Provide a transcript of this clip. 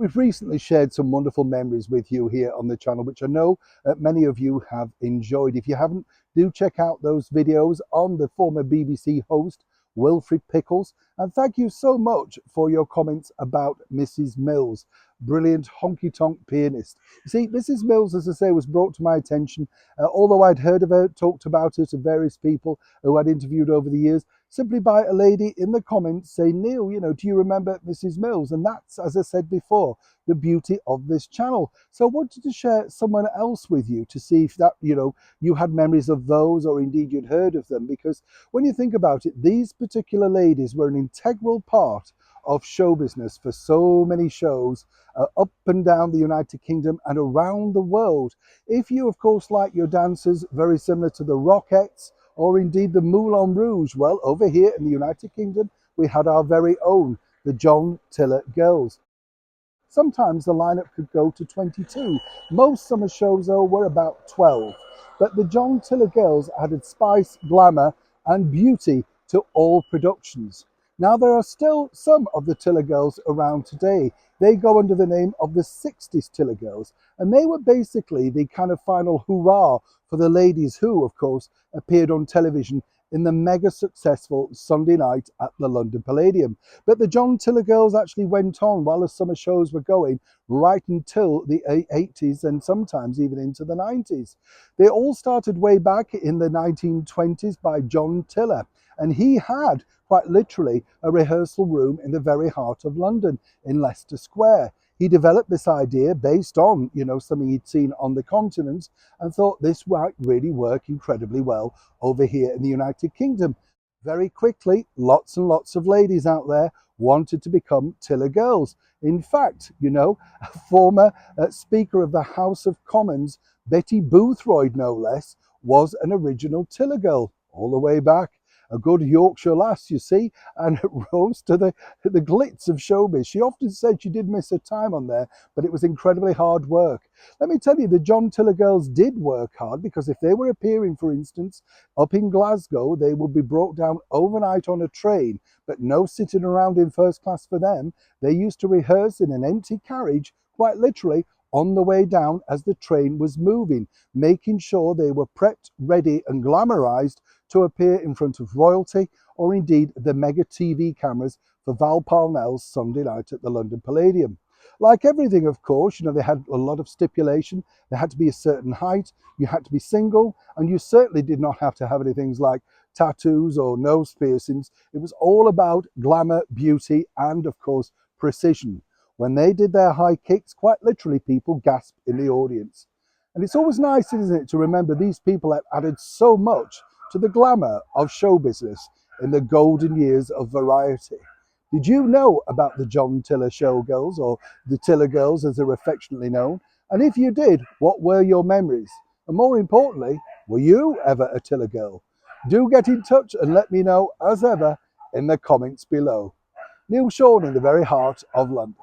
We've recently shared some wonderful memories with you here on the channel, which I know many of you have enjoyed. If you haven't, do check out those videos on the former BBC host, Wilfred Pickles. And thank you so much for your comments about Mrs. Mills, brilliant honky-tonk pianist. You see, Mrs. Mills, as I say, was brought to my attention, although I'd heard of her, talked about her to various people who I'd interviewed over the years, simply by a lady in the comments saying, Neil, do you remember Mrs. Mills? And that's, as I said before, the beauty of this channel. So I wanted to share someone else with you to see if that, you had memories of those, or indeed you'd heard of them. Because when you think about it, these particular ladies were an integral part of show business for so many shows up and down the United Kingdom and around the world. If you, of course, like your dancers very similar to the Rockettes, or indeed the Moulin Rouge, well, over here in the United Kingdom, we had our very own, the John Tiller Girls. Sometimes the lineup could go to 22. Most summer shows, though, were about 12. But the John Tiller Girls added spice, glamour, and beauty to all productions. Now, there are still some of the Tiller Girls around today. They go under the name of the 60s Tiller Girls, and they were basically the kind of final hurrah for the ladies who, of course, appeared on television in the mega successful Sunday night at the London Palladium. But the John Tiller Girls actually went on while the summer shows were going right until the 80s and sometimes even into the 90s. They all started way back in the 1920s by John Tiller, and he had quite literally a rehearsal room in the very heart of London in Leicester Square. He developed this idea based on, something he'd seen on the continent, and thought this might really work incredibly well over here in the United Kingdom. Very quickly, lots and lots of ladies out there wanted to become Tiller Girls. In fact, a former Speaker of the House of Commons, Betty Boothroyd no less, was an original Tiller Girl all the way back. A good Yorkshire lass, you see, and rose to the glitz of showbiz. She often said she did miss her time on there, but it was incredibly hard work. Let me tell you, the John Tiller Girls did work hard, because if they were appearing, for instance, up in Glasgow, they would be brought down overnight on a train, but no sitting around in first class for them. They used to rehearse in an empty carriage, quite literally, on the way down as the train was moving, making sure they were prepped, ready and glamorized to appear in front of royalty, or indeed the mega TV cameras for Val Parnell's Sunday night at the London Palladium. Like everything, of course, they had a lot of stipulation. There had to be a certain height, you had to be single, and you certainly did not have to have any things like tattoos or nose piercings. It was all about glamour, beauty, and of course, precision. When they did their high kicks, quite literally people gasped in the audience. And it's always nice, isn't it, to remember these people have added so much to the glamour of show business in the golden years of variety. Did you know about the John Tiller Showgirls, or the Tiller Girls as they're affectionately known? And if you did, what were your memories? And more importantly, were you ever a Tiller Girl? Do get in touch and let me know, as ever, in the comments below. Neil Sean in the very heart of London.